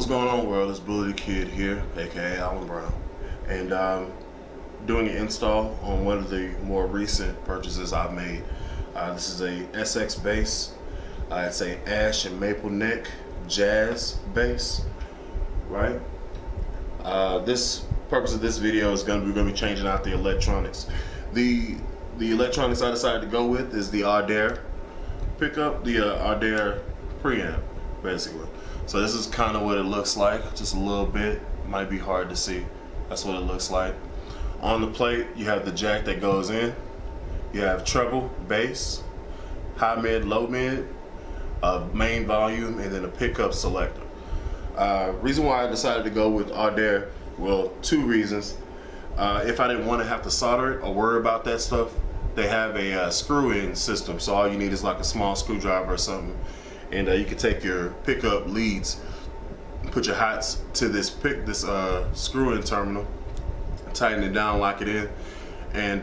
What's going on, world? It's Bully the Kid here, aka Alan Brown, and doing an install on one of the more recent purchases I've made. This is a SX bass. It's a ash and maple neck jazz bass, right? This purpose of this video is going to be changing out the electronics. The electronics I decided to go with is the Audere pickup, the Audere preamp, basically. So this is kind of what it looks like, just a little bit. Might be hard to see. That's what it looks like. On the plate, you have the jack that goes in. You have treble, bass, high mid, low mid, main volume, and then a pickup selector. Reason why I decided to go with Audere, well, two reasons. If I didn't want to have to solder it or worry about that stuff, they have a screw-in system, so all you need is like a small screwdriver or something, and you can take your pickup leads, put your hots to this screw-in terminal, tighten it down, lock it in, and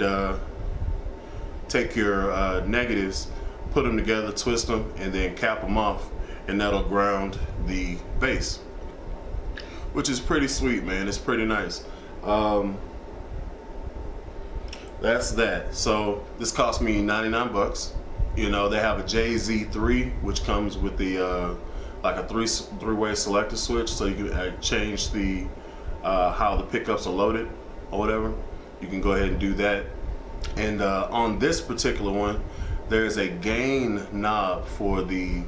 take your negatives, put them together, twist them, and then cap them off, and that'll ground the bass, which is pretty sweet, man. It's pretty nice. That's that. So this cost me 99 bucks. You know, they have a JZ3, which comes with the like a three-way selector switch, so you can change the how the pickups are loaded or whatever. You can go ahead and do that. And on this particular one, there's a gain knob for the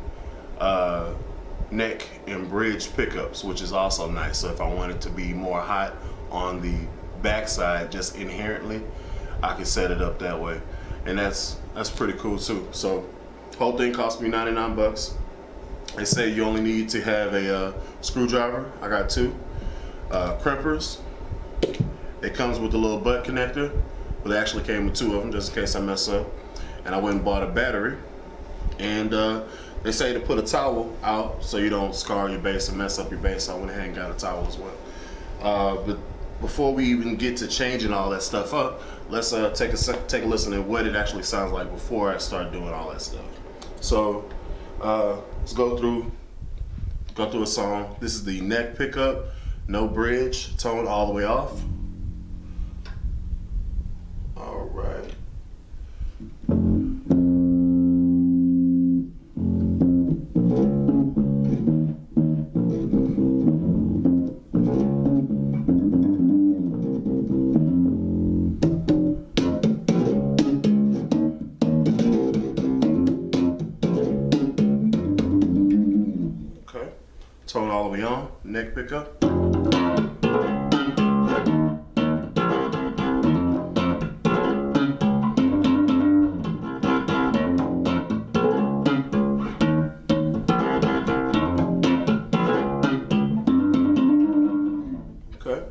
neck and bridge pickups, which is also nice. So if I want it to be more hot on the backside, just inherently, I can set it up that way, and that's pretty cool too. So whole thing cost me 99 bucks. They say you only need to have a screwdriver. I got two crimpers. It comes with a little butt connector, but it actually came with two of them just in case I mess up. And I went and bought a battery. And they say to put a towel out so you don't scar your bass and mess up your bass. So I went ahead and got a towel as well. But before we even get to changing all that stuff up, let's take a listen at what it actually sounds like before I start doing all that stuff. So let's go through a song. This is the neck pickup, no bridge, tone all the way off. All right. Tone all the way on, neck pickup. Okay.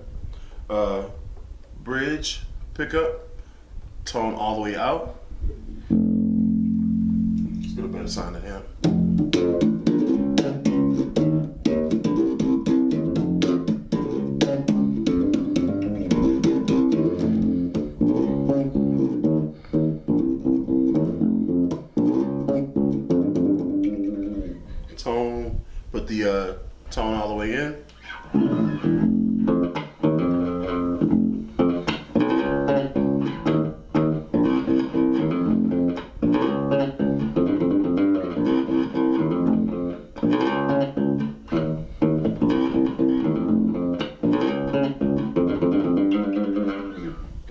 Bridge pickup, tone all the way out. Let's get a better sound than him. Put the tone all the way in.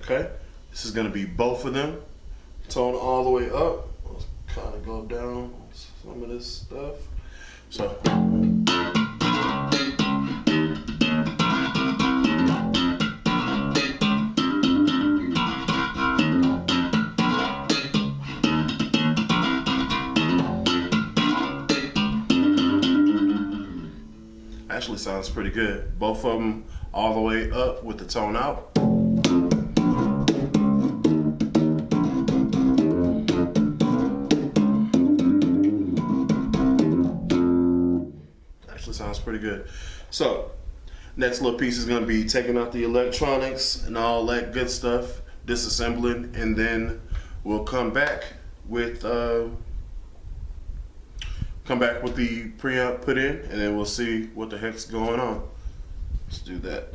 Okay, this is going to be both of them. Tone all the way up. Let's kind of go down some of this stuff. So actually sounds pretty good. Both of them all the way up with the tone out. Sounds pretty good. So next little piece is going to be taking out the electronics and all that good stuff, disassembling, and then we'll come back with come back with the preamp put in, and then we'll see what the heck's going on. Let's do that.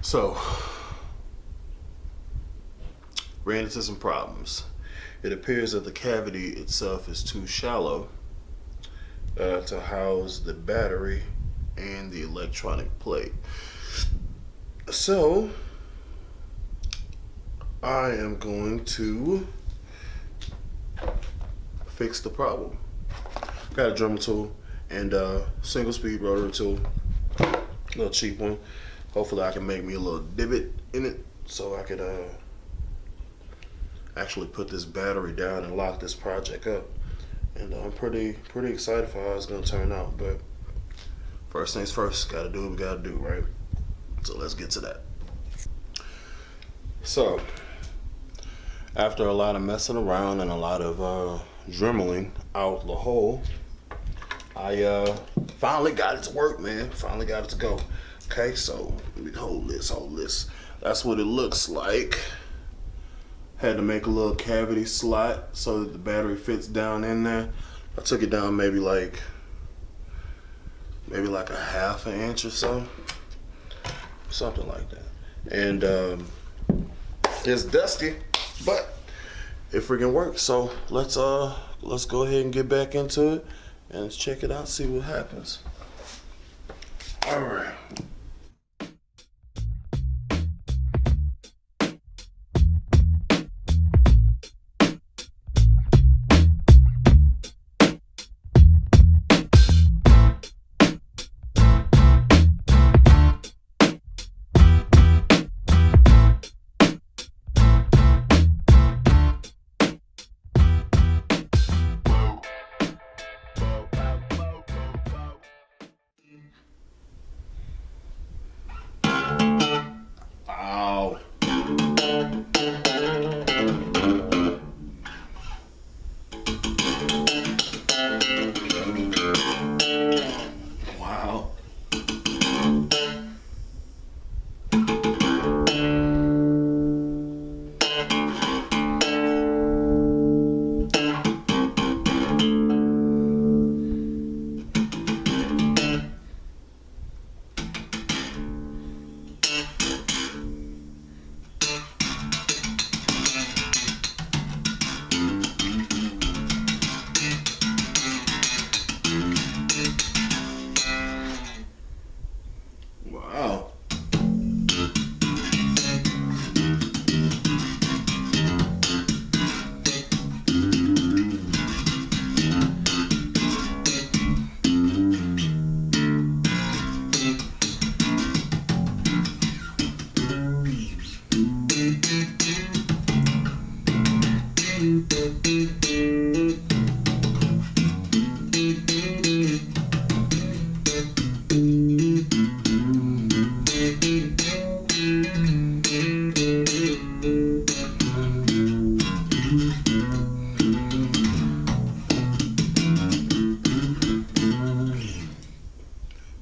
So, ran into some problems. It appears that the cavity itself is too shallow to house the battery and the electronic plate. So, I am going to fix the problem. Got a Dremel tool and a single speed rotary tool, a little cheap one. Hopefully I can make me a little divot in it so I could actually put this battery down and lock this project up. And I'm pretty excited for how it's gonna turn out. But first things first, gotta do what we gotta do, right? So let's get to that. So after a lot of messing around and a lot of dremeling out the hole, I finally got it to work, man. Finally got it to go. Okay, so let me hold this. That's what it looks like. Had to make a little cavity slot so that the battery fits down in there. I took it down maybe like a half an inch or so. Something like that. And it's dusty, but it freaking works. So let's go ahead and get back into it and let's check it out, see what happens. All right.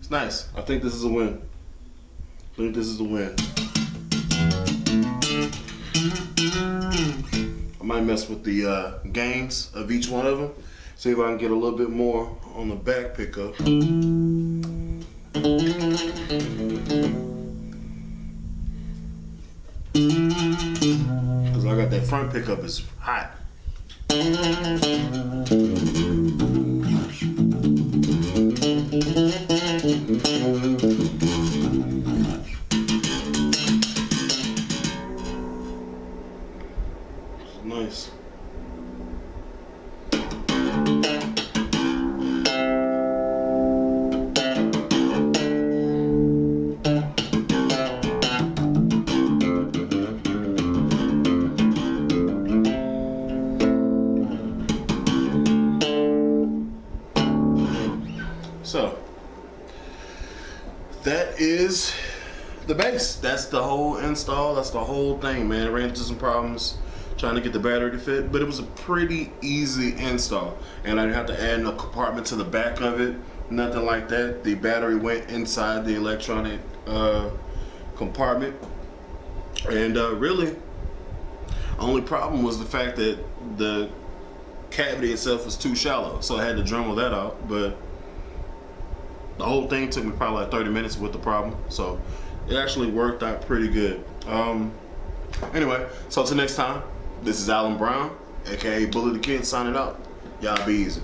It's nice. I think this is a win. I might mess with the gains of each one of them. See if I can get a little bit more on the back pickup. Because I got that front pickup is hot. Nice. So that is the base. That's the whole install. That's the whole thing, man. I ran into some problems trying to get the battery to fit, but it was a pretty easy install, and I didn't have to add no compartment to the back of it, nothing like that. The battery went inside the electronic compartment, and really only problem was the fact that the cavity itself was too shallow, so I had to Dremel that out. But the whole thing took me probably like 30 minutes with the problem, so it actually worked out pretty good. Anyway, so till next time, this is Alan Brown, aka Bully the Kid, signing out. Y'all be easy.